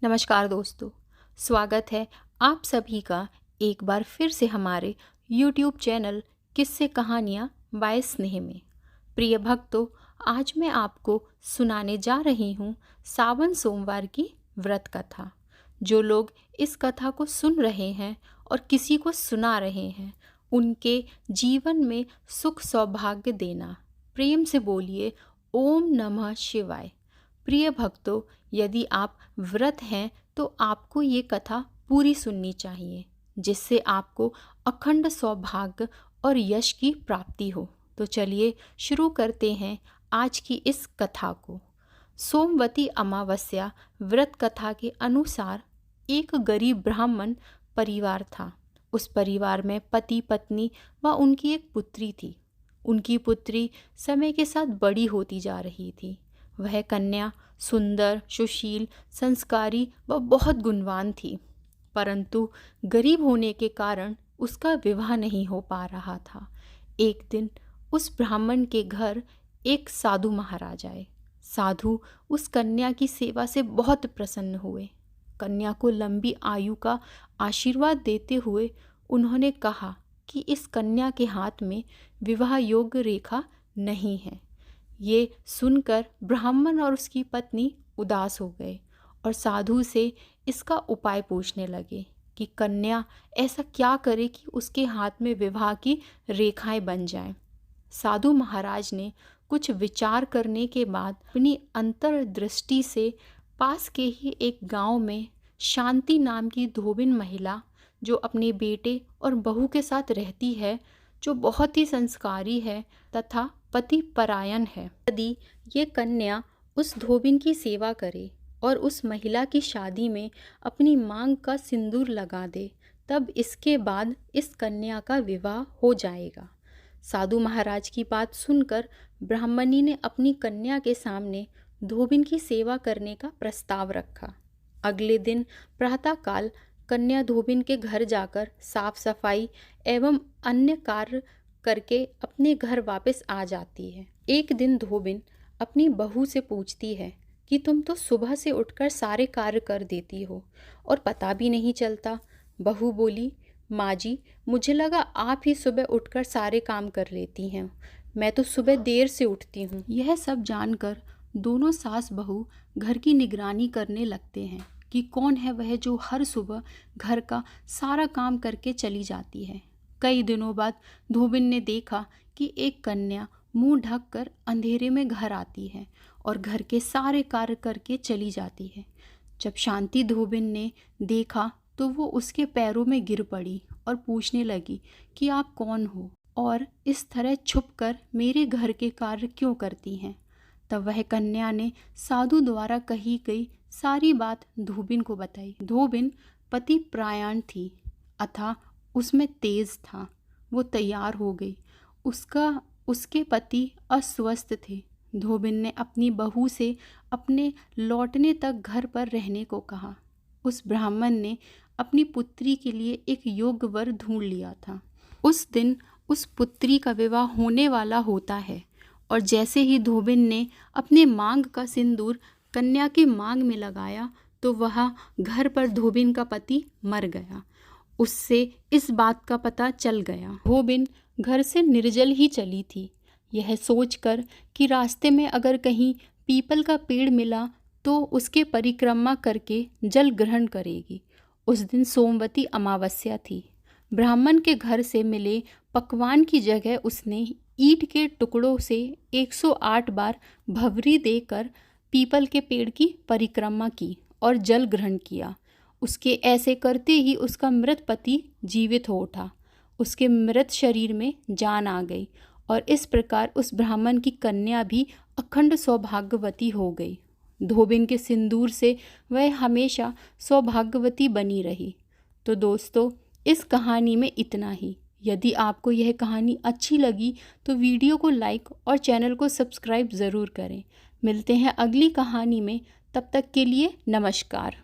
नमस्कार दोस्तों, स्वागत है आप सभी का एक बार फिर से हमारे YouTube चैनल किस्से कहानियाँ बाय स्नेह में। प्रिय भक्तों, आज मैं आपको सुनाने जा रही हूँ सावन सोमवार की व्रत कथा। जो लोग इस कथा को सुन रहे हैं और किसी को सुना रहे हैं, उनके जीवन में सुख सौभाग्य देना। प्रेम से बोलिए ओम नमः शिवाय। प्रिय भक्तों, यदि आप व्रत हैं तो आपको ये कथा पूरी सुननी चाहिए, जिससे आपको अखंड सौभाग्य और यश की प्राप्ति हो। तो चलिए शुरू करते हैं आज की इस कथा को। सोमवती अमावस्या व्रत कथा के अनुसार एक गरीब ब्राह्मण परिवार था। उस परिवार में पति पत्नी व उनकी एक पुत्री थी। उनकी पुत्री समय के साथ बड़ी होती जा रही थी। वह कन्या सुंदर, सुशील, संस्कारी व बहुत गुणवान थी, परंतु गरीब होने के कारण उसका विवाह नहीं हो पा रहा था। एक दिन उस ब्राह्मण के घर एक साधु महाराज आए। साधु उस कन्या की सेवा से बहुत प्रसन्न हुए। कन्या को लंबी आयु का आशीर्वाद देते हुए उन्होंने कहा कि इस कन्या के हाथ में विवाह योग्य रेखा नहीं है। ये सुनकर ब्राह्मण और उसकी पत्नी उदास हो गए और साधु से इसका उपाय पूछने लगे कि कन्या ऐसा क्या करे कि उसके हाथ में विवाह की रेखाएं बन जाएं। साधु महाराज ने कुछ विचार करने के बाद अपनी अंतर्दृष्टि से पास के ही एक गांव में शांति नाम की धोबिन महिला, जो अपने बेटे और बहू के साथ रहती है, जो बहुत ही संस्कारी है तथा पति परायण है, यदि ये कन्या उस धोबिन की सेवा करे और उस महिला की शादी में अपनी मांग का सिंदूर लगा दे, तब इसके बाद इस कन्या का विवाह हो जाएगा। साधु महाराज की बात सुनकर ब्राह्मणी ने अपनी कन्या के सामने धोबिन की सेवा करने का प्रस्ताव रखा। अगले दिन प्रातःकाल कन्या धोबिन के घर जाकर साफ सफाई एवं अन्य कार्य करके अपने घर वापस आ जाती है। एक दिन धोबिन अपनी बहू से पूछती है कि तुम तो सुबह से उठकर सारे कार्य कर देती हो और पता भी नहीं चलता। बहू बोली, माँ जी, मुझे लगा आप ही सुबह उठकर सारे काम कर लेती हैं। मैं तो सुबह देर से उठती हूँ। यह सब जानकर दोनों सास बहू घर की निगरानी करने लगते हैं कि कौन है वह जो हर सुबह घर का सारा काम करके चली जाती है। कई दिनों बाद धोबिन ने देखा कि एक कन्या मुंह ढककर अंधेरे में घर आती है और घर के सारे कार्य करके चली जाती है। जब शांति धोबिन ने देखा तो वो उसके पैरों में गिर पड़ी और पूछने लगी कि आप कौन हो और इस तरह छुपकर मेरे घर के कार्य क्यों करती हैं। तब वह कन्या ने साधु द्वारा कही गई सारी बात धोबिन को बताई। धोबिन पति परायण थी अतः उसमें तेज था। वो तैयार हो गई। उसके पति अस्वस्थ थे। धोबिन ने अपनी बहू से अपने लौटने तक घर पर रहने को कहा। उस ब्राह्मण ने अपनी पुत्री के लिए एक योग्य वर ढूंढ लिया था। उस दिन उस पुत्री का विवाह होने वाला होता है और जैसे ही धोबिन ने अपने मांग का सिंदूर कन्या के मांग में लगाया तो वह घर पर धोबिन का पति मर गया। उससे इस बात का पता चल गया। धोबिन घर से निर्जल ही चली थी, यह सोचकर कि रास्ते में अगर कहीं पीपल का पेड़ मिला तो उसके परिक्रमा करके जल ग्रहण करेगी। उस दिन सोमवती अमावस्या थी। ब्राह्मण के घर से मिले पकवान की जगह उसने ईंट के टुकड़ों से 108 बार भवरी देकर पीपल के पेड़ की परिक्रमा की और जल ग्रहण किया। उसके ऐसे करते ही उसका मृत पति जीवित हो उठा। उसके मृत शरीर में जान आ गई और इस प्रकार उस ब्राह्मण की कन्या भी अखंड सौभाग्यवती हो गई। धोबिन के सिंदूर से वह हमेशा सौभाग्यवती बनी रही। तो दोस्तों, इस कहानी में इतना ही। यदि आपको यह कहानी अच्छी लगी तो वीडियो को लाइक और चैनल को सब्सक्राइब ज़रूर करें। मिलते हैं अगली कहानी में, तब तक के लिए नमस्कार।